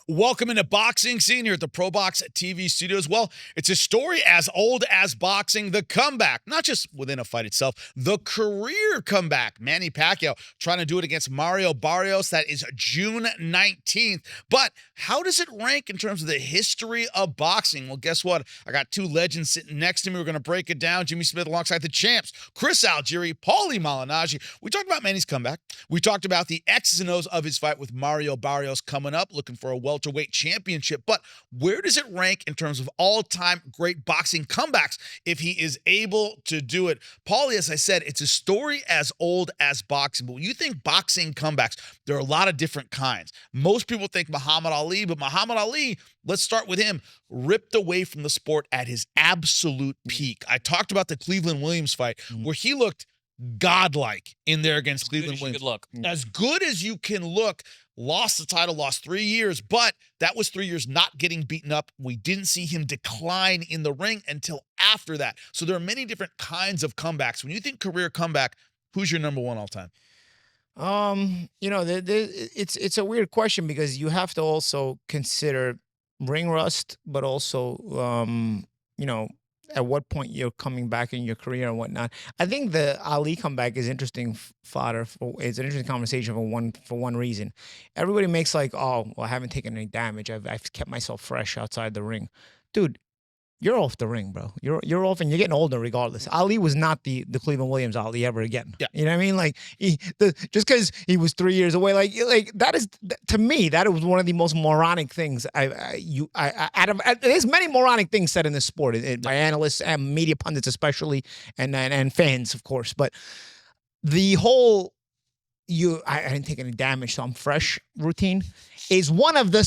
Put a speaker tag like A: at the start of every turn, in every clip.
A: Welcome into Boxing Scene here at the Pro Box TV studios. Well, it's a story as old as boxing, the comeback, not just within a fight itself, the career comeback. Manny Pacquiao trying to do it against Mario Barrios. That is June 19th. But how does it rank in terms of the history of boxing? Well, guess what? I got two legends sitting next to me. We're going to break it down. Jimmy Smith alongside the champs, Chris Algieri, Paulie Malignaggi. We talked about Manny's comeback. We talked about the X's and O's of his fight with Mario Barrios coming up, looking for a welterweight championship. But where does it rank in terms of all-time great boxing comebacks if he is able to do it? Paulie, as I said, it's a story as old as boxing. But when you think boxing comebacks, there are a lot of different kinds. Most people think Muhammad Ali, but Muhammad Ali, let's start with him, ripped away from the sport at his absolute peak. I talked about the Cleveland Williams fight where he looked godlike in there against Cleveland Williams. As good as you can look. Lost the title, lost 3 years, but that was 3 years not getting beaten up. We didn't see him decline in the ring until after that. So there are many different kinds of comebacks. When you think career comeback, who's your number one all time?
B: It's a weird question because you have to also consider ring rust, but also, at what point you're coming back in your career and whatnot. I think the Ali comeback is interesting fodder. It's an interesting conversation for one reason. Everybody makes like, oh, well, I haven't taken any damage. I've kept myself fresh outside the ring. Dude, you're off the ring, bro. You're off, and you're getting older regardless. Ali was not the Cleveland Williams Ali ever again. Yeah. You know what I mean? Like just because he was 3 years away, like that is, to me, that was one of the most moronic things. There's many moronic things said in this sport by analysts and media pundits especially, and fans of course. But the whole I didn't take any damage, so I'm fresh routine is one of the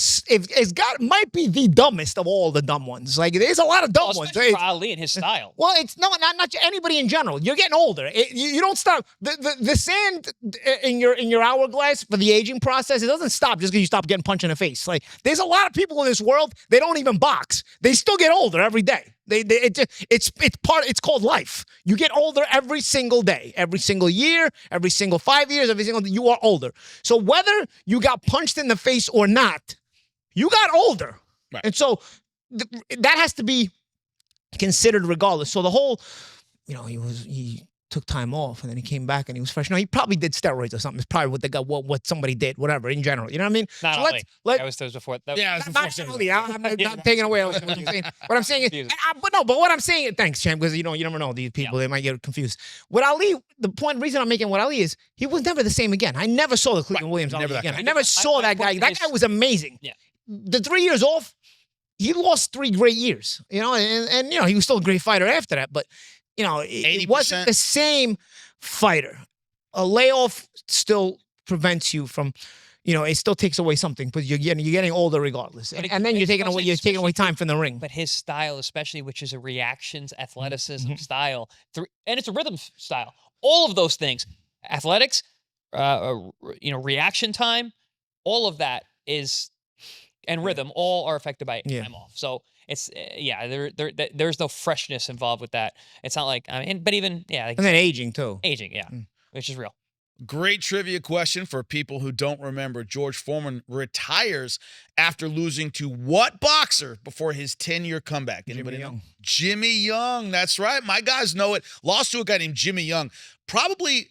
B: might be the dumbest of all the dumb ones. Like there's a lot of dumb ones.
C: For Ali and his style.
B: Well, it's not anybody in general. You're getting older. You don't stop the sand in your hourglass for the aging process. It doesn't stop just because you stop getting punched in the face. Like there's a lot of people in this world, they don't even box. They still get older every day. It's called life. You get older every single day, every single year, every single 5 years, you are older. So whether you got punched in the face or not, you got older. Right. And so that has to be considered regardless. So the whole, he took time off and then he came back and he was fresh. No, he probably did steroids or something. It's probably what somebody did, whatever, in general. You know what I mean?
C: Not
B: so
C: Ali. That was before.
B: I'm not taking away what I'm saying. What I'm saying is, but what I'm saying, thanks, champ, because you never know these people, they might get confused. With Ali, the reason I'm making with Ali is he was never the same again. I never saw the Cleveland Williams Ali again. I never saw that guy. That guy was amazing. Yeah. The 3 years off, he lost 3 great years, and he was still a great fighter after that, but it wasn't the same fighter. A layoff still prevents you from, it still takes away something, but you're getting older regardless. And then you're taking away time from the ring.
C: But his style, especially, which is a reactions, athleticism style, and it's a rhythm style. All of those things, athletics, reaction time, all of that is, and rhythm, all are affected by time off. So it's there's no freshness involved with that. It's not like but even and
B: then aging too.
C: Which is real.
A: Great trivia question for people who don't remember. George Foreman retires after losing to what boxer before his 10-year comeback? Anybody know? Jimmy Young. That's right. My guys know it. Lost to a guy named Jimmy Young. Probably.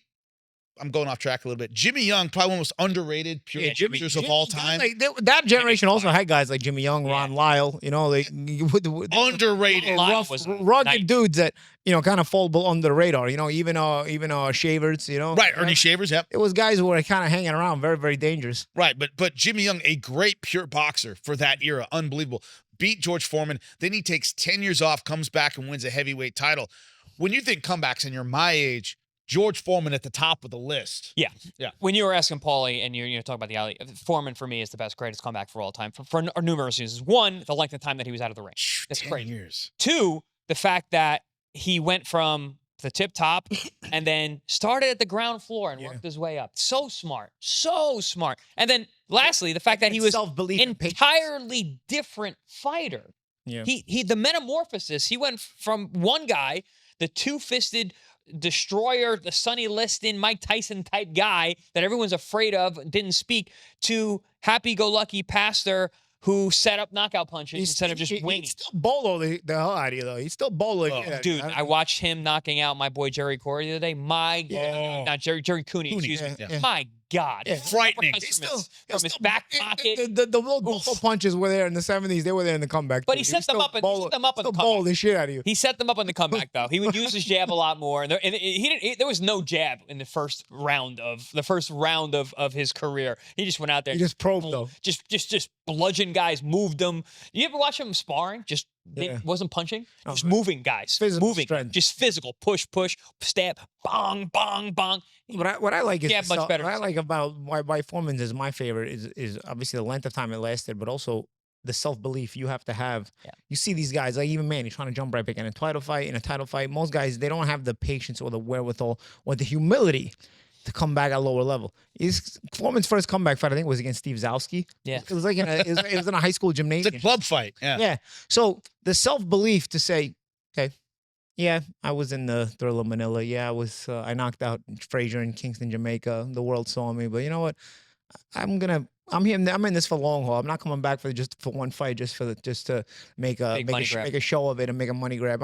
A: I'm going off track a little bit. Jimmy Young, probably one of the most underrated pure boxers of all time.
B: That generation also had guys like Jimmy Young, Ron Lyle,
A: underrated,
B: rugged dudes that kind of fall under the radar. Even Shavers,
A: right? Ernie Shavers, yep.
B: It was guys who were kind of hanging around, very, very dangerous.
A: Right, but Jimmy Young, a great pure boxer for that era, unbelievable. Beat George Foreman, then he takes 10 years off, comes back and wins a heavyweight title. When you think comebacks and you're my age, George Foreman at the top of the list.
C: Yeah. When you were asking Paulie and you're talking about the Ali, Foreman for me is the greatest comeback for all time for numerous reasons. One, the length of time that he was out of the ring. That's
A: 10
C: crazy.
A: years.
C: Two, the fact that he went from the tip top and then started at the ground floor and worked his way up. So smart. And then lastly, the fact that he was an entirely different fighter. Yeah. He the metamorphosis, he went from one guy, the two-fisted destroyer, the Sonny Liston, Mike Tyson type guy that everyone's afraid of, didn't speak, to happy-go-lucky pastor who set up knockout punches instead of just winging.
B: He's still bolo the hell out of you, though. He's still bolo.
C: Dude, I watched him knocking out my boy Jerry Corey the other day. Not Jerry Cooney, excuse me.
B: Yeah.
C: My God.
A: Frightening.
C: From his back pocket.
B: The little bolo punches were there in the 70s. They were there in the comeback.
C: But he set them up in the comeback.
B: Bolo the shit out of you.
C: He set them up in the comeback, though. He would use his jab a lot more. And there was no jab in the first round of his career. He just went out there.
B: He just probed, though.
C: Just bludgeon guys, moved them. You ever watch him sparring? Wasn't punching, just moving guys,
B: physical strength.
C: just physical, push, stab, bong, bong, bong.
B: What I like is
C: much better.
B: What I like about why Foreman's is my favorite is obviously the length of time it lasted, but also the self-belief you have to have.
C: Yeah.
B: You see these guys, like even Manny, trying to jump right back in a title fight. Most guys, they don't have the patience or the wherewithal or the humility to come back at a lower level. Foreman's first comeback fight, I think, was against Steve Zalski.
C: Yeah.
B: It was like it was in a high school gymnasium.
A: It's a club fight. Yeah.
B: Yeah. So the self-belief to say, okay, yeah, I was in the Thriller Manila. Yeah, I knocked out Frazier in Kingston, Jamaica. The world saw me. But you know what? I'm in this for long haul. I'm not coming back for one fight just to make a show of it and make a money grab.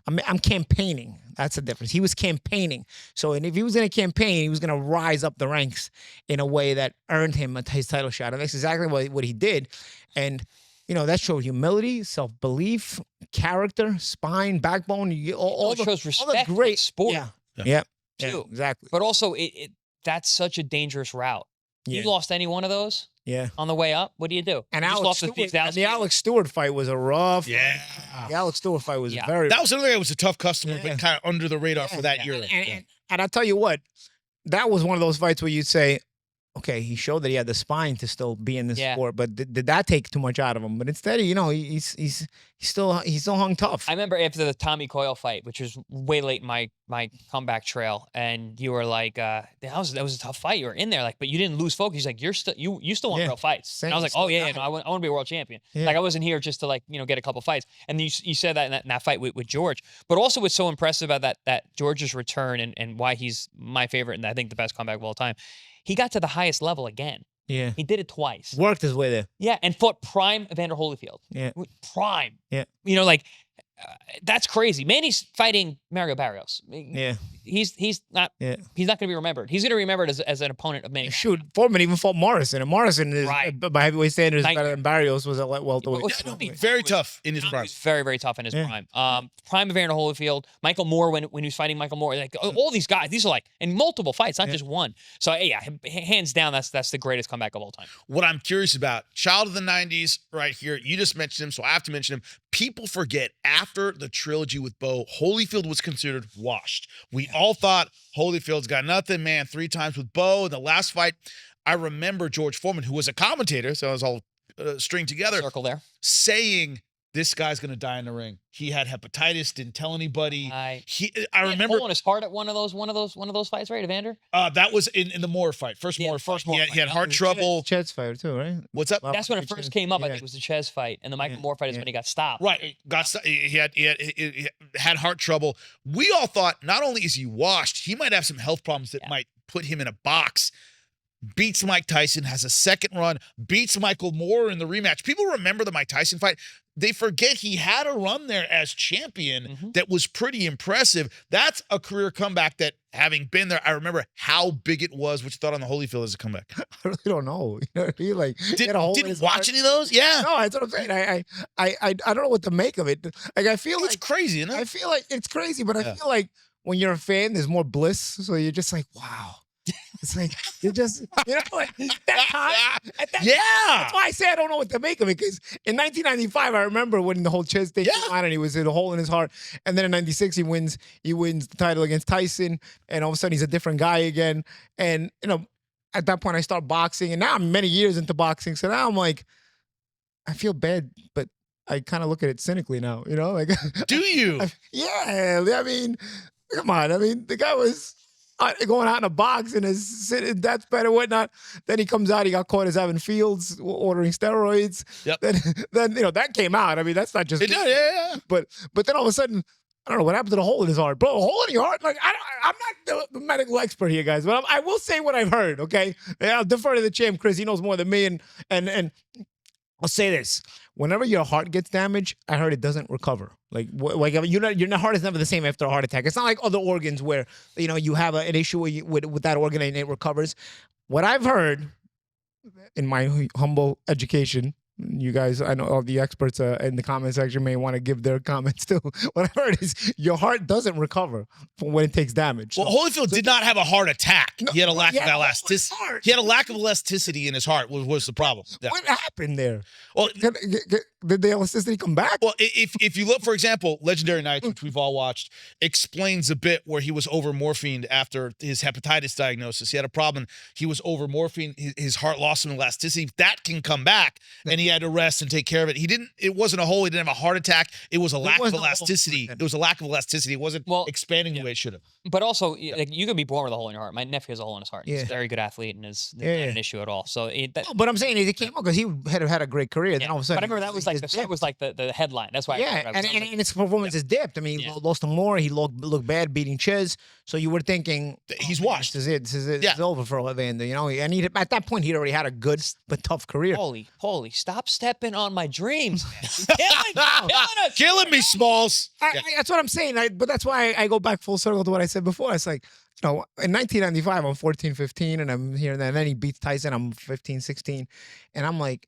B: I'm campaigning. That's the difference. He was campaigning. So, and if he was going to campaign, he was going to rise up the ranks in a way that earned him his title shot. And that's exactly what he did. And that showed humility, self-belief, character, spine, backbone. All
C: shows respect
B: all the great
C: sport.
B: Yeah,
C: too.
B: Exactly.
C: But also, that's such a dangerous route.
B: Yeah.
C: You lost any one of those?
B: Yeah.
C: On the way up, what do you do?
B: And
C: the
B: Alex Stewart fight was a rough.
A: Yeah.
B: The Alex Stewart fight was very.
A: That was another guy who was a tough customer, but kind of under the radar for that year.
B: And I tell you what, that was one of those fights where you'd say, okay, he showed that he had the spine to still be in this sport, but did that take too much out of him? But instead, he's still hung tough.
C: I remember after the Tommy Coyle fight, which was way late in my comeback trail, and you were like, that was a tough fight. You were in there, but you didn't lose focus. He's like, you still want real fights. And I was like, oh yeah, I want to be a world champion.
B: Yeah.
C: I wasn't here just to get a couple fights. And you said that in that fight with George, but also what's so impressive about that George's return and why he's my favorite and I think the best comeback of all time. He got to the highest level again.
B: Yeah.
C: He did it twice.
B: Worked his way there.
C: Yeah, and fought prime Evander Holyfield.
B: Yeah.
C: Prime.
B: Yeah.
C: That's crazy. Manny's fighting Mario Barrios.
B: Yeah.
C: He's not going to be remembered. He's going to be remembered as an opponent of Manny.
B: Shoot, Foreman even fought Morrison. And Morrison is, by heavyweight standards, better than Barrios was at welterweight.
A: Very tough in his prime.
C: He was very, very tough in his prime. Prime Evander Holyfield, Michael Moore when he was fighting Michael Moore. All these guys, these are in multiple fights, not just one. So yeah, hands down, that's the greatest comeback of all time.
A: What I'm curious about, child of the 90s right here, you just mentioned him, so I have to mention him. People forget after the trilogy with Bo, Holyfield was considered washed. We all thought Holyfield's got nothing, man. 3 times with Bo. In the last fight, I remember George Foreman, who was a commentator, so it was all stringed together,
C: Circle there,
A: saying this guy's going to die in the ring. He had hepatitis, didn't tell anybody.
C: I
A: remember
C: on his heart at one of those fights, right, Evander?
A: That was in the Moore fight. Moore fight. He had heart trouble.
B: Chez fight too, right?
A: What's up?
C: That's when it first came up. I think it was the Chez fight, and the Michael Moore fight is when he got stopped.
A: Right, he had heart trouble. We all thought not only is he washed, he might have some health problems that might put him in a box. Beats Mike Tyson, has a second run, beats Michael Moore in the rematch. People remember the Mike Tyson fight. They forget he had a run there as champion that was pretty impressive. That's a career comeback that, having been there, I remember how big it was. What you thought on the Holyfield as a comeback?
B: I really don't know.
A: Didn't watch any of those? Yeah.
B: No, that's what I'm saying. I don't know what to make of it. I feel
A: it's crazy, isn't it?
B: I feel like it's crazy, but I feel like when you're a fan, there's more bliss. So you're just like, wow. It's like, you're just, that time. That's why I say I don't know what to make of it. Because in 1995, I remember when the whole Chez thing came out and he was in a hole in his heart. And then in 96, he wins the title against Tyson. And all of a sudden, he's a different guy again. And, at that point, I start boxing. And now I'm many years into boxing. So now I'm like, I feel bad, but I kind of look at it cynically now,
A: Do you?
B: Yeah. I mean, come on. I mean, the guy was going out in a box and is sitting that's better whatnot. Then he comes out, he got caught as Evan Fields ordering steroids.
A: Yep.
B: Then that came out. I mean, that's not just
A: yeah.
B: But then all of a sudden, I don't know what happened to the hole in his heart. Bro, a hole in your heart? I'm not the medical expert here, guys, but I will say what I've heard, okay? I'll defer to the champ, Chris. He knows more than me. And I'll say this: whenever your heart gets damaged, I heard it doesn't recover. Like your heart is never the same after a heart attack. It's not like other organs where you have an issue with that organ and it recovers. What I've heard in my humble education. You guys, I know all the experts in the comment section may want to give their comments too. What I heard is your heart doesn't recover from when it takes damage.
A: Well, Holyfield did not have a heart attack. He had a lack of elasticity.
B: Heart.
A: He had a lack of elasticity in his heart was the problem. Yeah.
B: What happened there?
A: Well,
B: did the elasticity come back?
A: Well, if you look, for example, Legendary Nights, which we've all watched, explains a bit where he was over morphined after his hepatitis diagnosis. He had a problem. He was over morphine. His heart lost some elasticity. That can come back, and he had to rest and take care of it. It wasn't a hole. He didn't have a heart attack. It was a lack of elasticity. It was a lack of elasticity. It wasn't expanding the way it should have.
C: But also, like, you can be born with a hole in your heart. My nephew has a hole in his heart. He's a very good athlete and is not an issue at all. So,
B: but I'm saying it came out because he had a great career. Then all of a sudden,
C: but I remember that was like the headline. That's why.
B: And his performance is dipped. I mean, he lost to Moore. He looked bad beating Chiz. So you were thinking
A: he's washed.
B: This is it. This is it. It's over for Evander. And at that point he'd already had a good but tough career.
C: Holy, stop stepping on my dreams.
A: Killing me, Smalls.
B: That's what I'm saying. But that's why I go back full circle to what I said before. It's like, in 1995, I'm 14, 15, and I'm here. And then he beats Tyson. I'm 15, 16. And I'm like,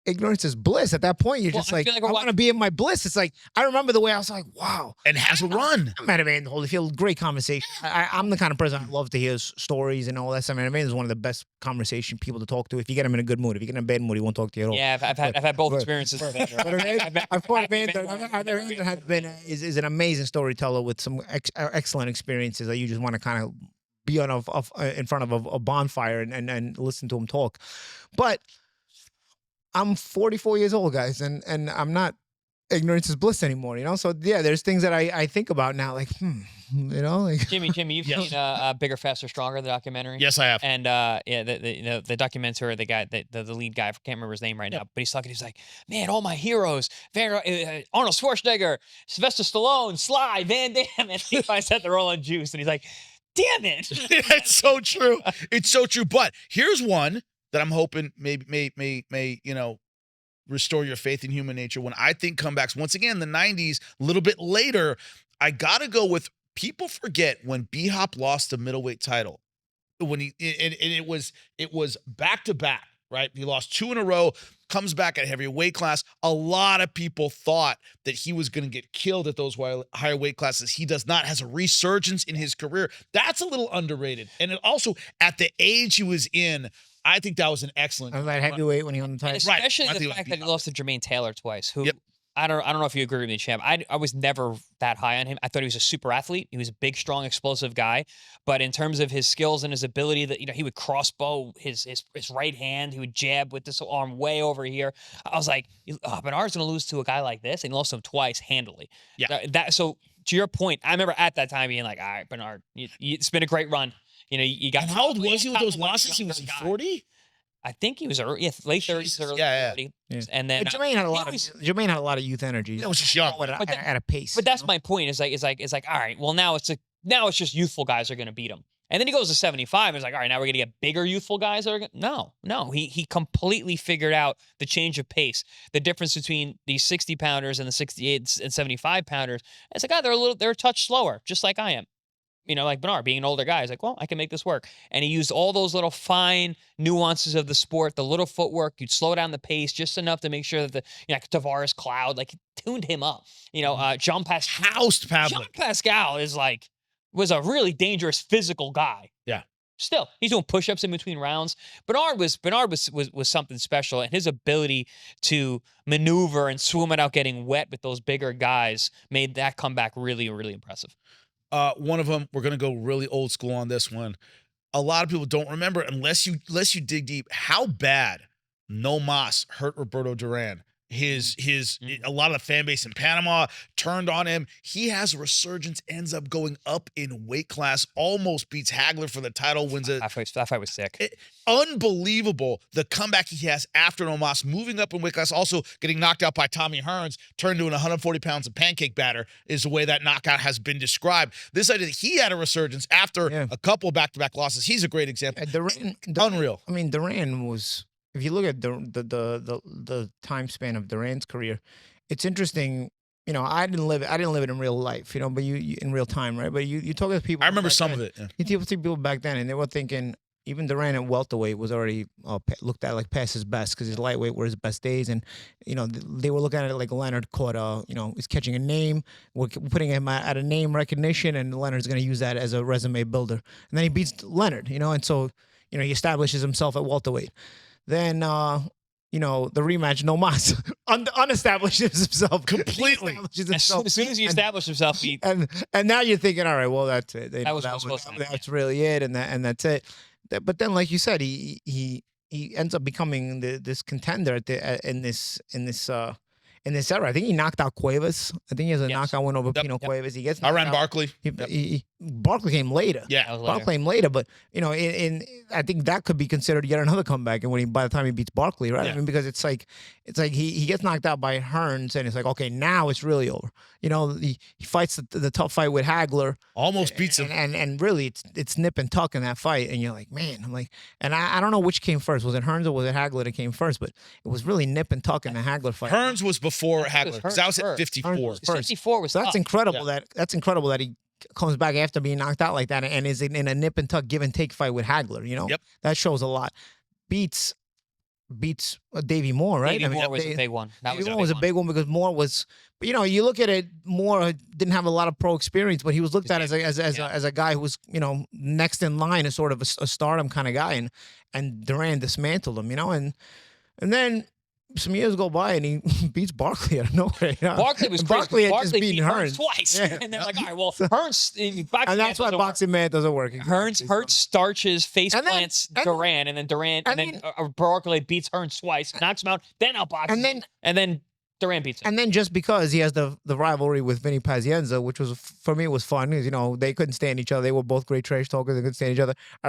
B: ignorance is bliss. At that point, you're just like I want to be in my bliss. It's like, I remember the way I was like, wow.
A: And has a run.
B: I'm at Evander Holyfield. Great conversation. I'm the kind of person I love to hear stories and all that stuff. Evander is one of the best conversation people to talk to. If you get him in a good mood, if you get him in a bad mood, he won't talk to you at all.
C: Yeah, I've had both experiences.
B: I've fought Evander. Evander has been is an amazing storyteller with some excellent experiences that you just want to kind of be in front of a bonfire and listen to him talk. But I'm 44 years old, guys, and I'm not ignorance is bliss anymore, So yeah, there's things that I think about now, like, like
C: Jimmy, you've seen Bigger, Faster, Stronger, the documentary.
A: Yes, I have.
C: And the documentary, the guy, the lead guy, I can't remember his name right now, but he's talking. He's like, man, all my heroes, Arnold Schwarzenegger, Sylvester Stallone, Sly, Van Damme, and he finds out they're all on juice, and he's like, damn it.
A: It's so true. It's so true. But here's one that I'm hoping may restore your faith in human nature. When I think comebacks, once again, the 90s, a little bit later, I got to go with, people forget when B-Hop lost the middleweight title. When it was back-to-back, right? He lost 2 in a row, comes back at a heavier weight class. A lot of people thought that he was going to get killed at those higher weight classes. He does not, has a resurgence in his career. That's a little underrated. And it also, at the age he was in, I think that was an excellent.
B: And that heavyweight when he won the title,
C: especially the fact that he lost to Jermaine Taylor twice. Who I don't know if you agree with me, champ. I was never that high on him. I thought he was a super athlete. He was a big, strong, explosive guy. But in terms of his skills and his ability, that he would crossbow his right hand. He would jab with this arm way over here. I was like, Bernard's going to lose to a guy like this, and he lost him twice handily. Yeah. So to your point, I remember at that time being like, all right, Bernard, it's been a great run. You got.
A: And how old was he with those losses? He was 40.
C: I think he was late 30s, early 30s. Yeah. And then
B: Jermaine had a lot of youth energy.
A: That was just young
B: at a pace.
C: But that's my point. It's like all right. Well, now it's just youthful guys are going to beat him. And then he goes to 75. It's like, all right, now we're going to get bigger youthful guys that are no. He completely figured out the change of pace, the difference between these 60 pounders and the 68 and 75 pounders. It's like, they're a touch slower, just like I am. Like Bernard, being an older guy, he's like, well, I can make this work. And he used all those little fine nuances of the sport, the little footwork. You'd slow down the pace just enough to make sure that Tavares Cloud, he tuned him up. Jean Pascal.
A: Housed Pavlik.
C: Jean Pascal was a really dangerous physical guy.
A: Yeah.
C: Still, he's doing push-ups in between rounds. Bernard was something special, and his ability to maneuver and swim without getting wet with those bigger guys made that comeback really, really impressive.
A: One of them, we're going to go really old school on this one. A lot of people don't remember, unless you dig deep, how bad No Mas hurt Roberto Duran. A lot of the fan base in Panama turned on him. He has a resurgence, ends up going up in weight class, almost beats Hagler for the title, wins it.
C: That fight was sick.
A: Unbelievable, the comeback he has after No Mas, moving up in weight class, also getting knocked out by Tommy Hearns, turned to 140 pounds of pancake batter, is the way that knockout has been described. This idea that he had a resurgence after a couple of back-to-back losses, he's a great example.
B: Duran,
A: unreal.
B: I mean, Duran was if you look at the time span of Duran's career, it's interesting. You know, I didn't live it in real life, you know, but you in real time, right? But you talk to people.
A: I remember
B: back
A: some
B: then,
A: of it. Yeah.
B: You talk to people back then, and they were thinking even Duran at welterweight was already looked at like past his best because his lightweight were his best days, and you know they were looking at it like Leonard caught you know, he's catching a name, we're putting him at a name recognition, and Leonard's going to use that as a resume builder, and then he beats Leonard, you know, and so you know he establishes himself at welterweight. Then you know, the rematch, no mas, unestablishes himself
A: Completely.
C: As soon as he established himself, he
B: and now you're thinking, all right, well, that's it.
C: That was supposed to be.
B: That's really it, and that's it. But then, like you said, he ends up becoming this contender in this era. I think he knocked out Cuevas. I think he has a knockout win over Pino Cuevas. He gets
A: I ran Barkley.
B: Barkley came later.
A: Yeah,
B: Barkley came later, but you know, I think that could be considered yet another comeback. And by the time he beats Barkley, right?
A: Yeah.
B: I mean, because it's like he gets knocked out by Hearns, and it's like, okay, now it's really over. You know, he fights the tough fight with Hagler,
A: almost beats him,
B: and really it's nip and tuck in that fight, and you're like, man, I'm like, and I don't know which came first. Was it Hearns or was it Hagler that came first? But it was really nip and tuck in the Hagler fight.
A: Hearns was before Hagler because I was at 54.
B: Hearns was first.
C: 54 was
B: So that's
C: tough.
B: incredible. That's incredible that he comes back after being knocked out like that and is in a nip and tuck give and take fight with Hagler. You know, that shows a lot. Beats Davey Moore, right?
C: Davey Moore was a big one.
B: Davey Moore was a big one because Moore was, but you know, you look at it, Moore didn't have a lot of pro experience, but he was looked at as a guy who was, you know, next in line as sort of a stardom kind of guy, and Duran dismantled him, you know, and then some years go by and he beats Barkley out of nowhere. You know?
C: Barkley was
B: Barkley had
C: Barkley
B: just beaten Hearns
C: twice,
B: Yeah.
C: and they're like, all right, well, Hearns,
B: and that's why boxing man doesn't work.
C: Hearns starches, face
B: And then-
C: plants
B: and-
C: Duran, and then Duran, and then Barkley beats Hearns twice, knocks him out, then outboxes, and then Duran beats him.
B: And then just because he has the rivalry with Vinny Pazienza, which was, for me, was fun, because, you know, they couldn't stand each other. They were both great trash talkers. They couldn't stand each other. What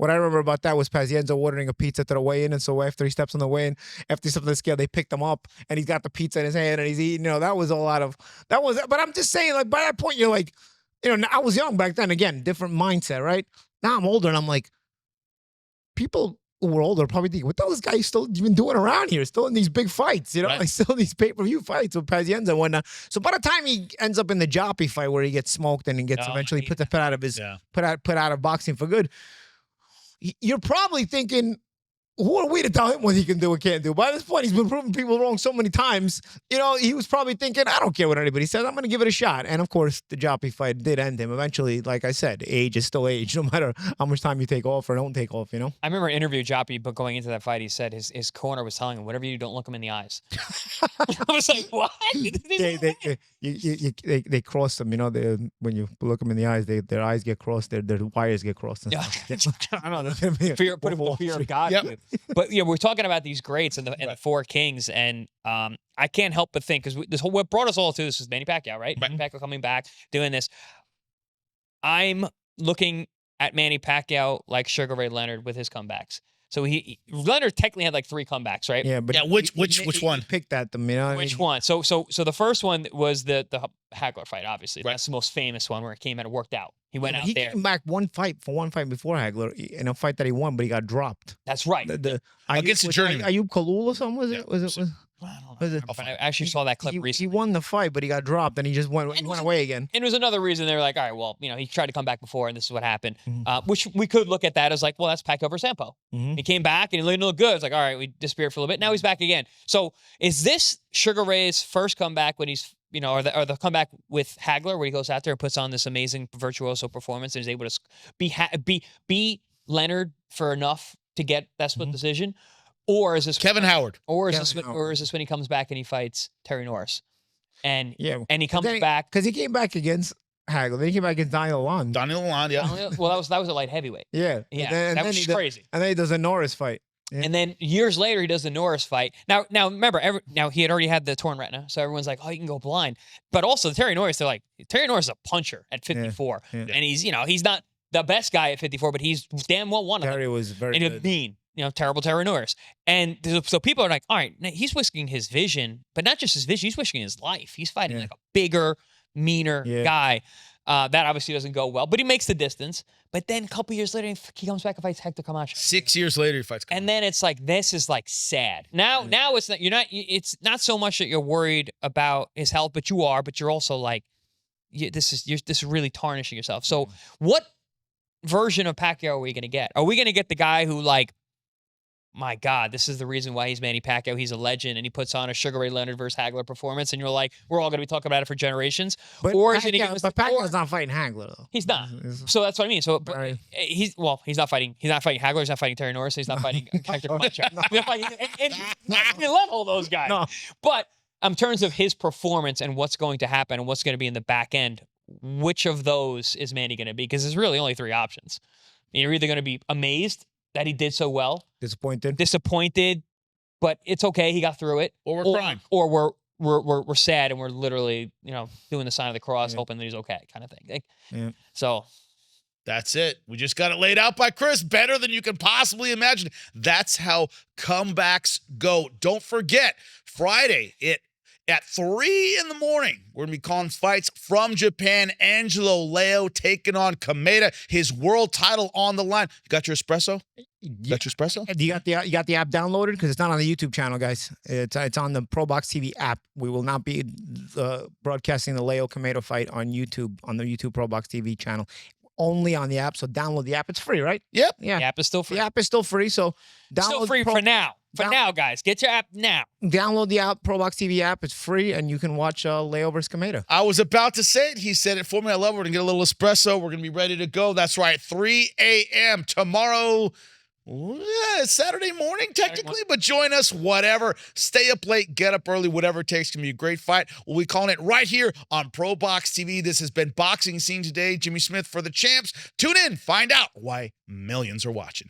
B: I remember about that was Pazienza ordering a pizza to the weigh-in, and so after he steps on the weigh-in, after he steps on the scale, they picked him up, and he's got the pizza in his hand, and he's eating. You know, that was a lot of, but I'm just saying, like, by that point, you're like, you know, I was young back then, again, different mindset, right? Now I'm older, and I'm like, people who were older probably think, what the hell is this guy still even doing around here? Still in these big fights, you know, like still in these pay-per-view fights with Pazienza and whatnot. So by the time he ends up in the Joppy fight where he gets smoked and he gets eventually put out of boxing for good, you're probably thinking, who are we to tell him what he can do or can't do? By this point, he's been proving people wrong so many times. You know, he was probably thinking, I don't care what anybody says. I'm going to give it a shot. And, of course, the Joppy fight did end him. Eventually, like I said, age is still age, no matter how much time you take off or don't take off, you know?
C: I remember an interview Joppy, but going into that fight, he said his corner was telling him, whatever you do, don't look him in the eyes. I was like, what?
B: They cross them, you know, when you look them in the eyes, their eyes get crossed, their wires get crossed. And
C: I don't know. Fear of God.
A: Yep.
C: But you know, we're talking about these greats and the four kings, and I can't help but think, because what brought us all to this was Manny Pacquiao, right? Manny Pacquiao coming back, doing this. I'm looking at Manny Pacquiao like Sugar Ray Leonard with his comebacks. So Leonard technically had like 3 comebacks, right?
B: Yeah, but
A: which one?
B: He picked at them, you know.
C: Which one? So the first one was the Hagler fight, obviously. That's the most famous one where it came out and worked out. He went out there.
B: He came back one fight before Hagler in a fight that he won, but he got dropped.
C: That's right.
A: Against the journeyman.
B: Ayub Khalil or something, was it?
C: I don't know. I actually saw that clip recently.
B: He won the fight, but he got dropped, and he just went away again.
C: And it was another reason they were like, all right, well, you know, he tried to come back before, and this is what happened. Which we could look at that as like, well, that's Pacquiao versus Sampo. He came back, and he didn't look good. It's like, all right, we disappeared for a little bit. Now he's back again. So is this Sugar Ray's first comeback when he's, you know, or the comeback with Hagler, where he goes out there and puts on this amazing virtuoso performance and is able to be Leonard for enough to get that split decision? Or is this
A: Kevin Howard?
C: Or is this when he comes back and he fights Terry Norris? And he comes back
B: because he came back against Hagler. Then he came back against Daniel Lalonde.
C: Well, that was a light heavyweight.
B: Yeah.
C: That was crazy.
B: And then he does a Norris fight. Yeah.
C: And then years later, he does the Norris fight. Now remember, he had already had the torn retina, so everyone's like, oh, he can go blind. But also Terry Norris, they're like, Terry Norris is a puncher at 54, and he's not the best guy at 54, but he's damn well one of them.
B: Terry was very good.
C: Mean. You know, terrible Terry Norris. And so people are like, all right, he's risking his vision, but not just his vision, he's risking his life. He's fighting like a bigger, meaner guy. That obviously doesn't go well, but he makes the distance. But then a couple years later, he comes back and fights Hector Camacho.
A: 6 years later, he fights Camacho.
C: And then it's like, this is like sad. Now it's not, it's not so much that you're worried about his health, but you're also like, this is really tarnishing yourself. So what version of Pacquiao are we going to get? Are we going to get the guy who, like, my God, this is the reason why he's Manny Pacquiao. He's a legend, and he puts on a Sugar Ray Leonard versus Hagler performance, and you're like, we're all going to be talking about it for generations.
B: But Pacquiao's not fighting Hagler, though.
C: He's not. So that's what I mean. So he's not fighting. He's not fighting Hagler. He's not fighting Terry Norris. He's not fighting Hector Camacho. He's not fighting any level of those guys. No. But in terms of his performance and what's going to happen and what's going to be in the back end, which of those is Manny going to be? Because there's really only 3 options. You're either going to be amazed that he did so well, disappointed, but it's okay, he got through it,
A: or we're crying,
C: or we're sad and we're literally doing the sign of the cross, hoping that he's okay, kind of thing. So
A: that's it. We just got it laid out by Chris, better than you can possibly imagine. That's how comebacks go. Don't forget, Friday at 3 in the morning, we're going to be calling fights from Japan. Angelo Leo taking on Kameda, his world title on the line. You got your espresso? You got your espresso?
B: You got the app downloaded? Because it's not on the YouTube channel, guys. It's on the ProBox TV app. We will not be broadcasting the Leo Kameda fight on YouTube, on the YouTube ProBox TV channel. Only on the app, so download the app. It's free, right?
A: Yep.
B: Yeah.
C: The app is still free.
B: The app is still free, so download.
C: Still free for now. For now, guys. Get your app now.
B: Download the app, ProBox TV app. It's free, and you can watch Leo versus Kameda.
A: I was about to say it. He said it for me. I love it. We're going to get a little espresso. We're going to be ready to go. That's right. 3 a.m. tomorrow. Yeah, Saturday morning, technically, but join us, whatever. Stay up late, get up early, whatever it takes. It's going to be a great fight. We'll be calling it right here on ProBox TV. This has been Boxing Scene Today. Jimmy Smith for the champs. Tune in, find out why millions are watching.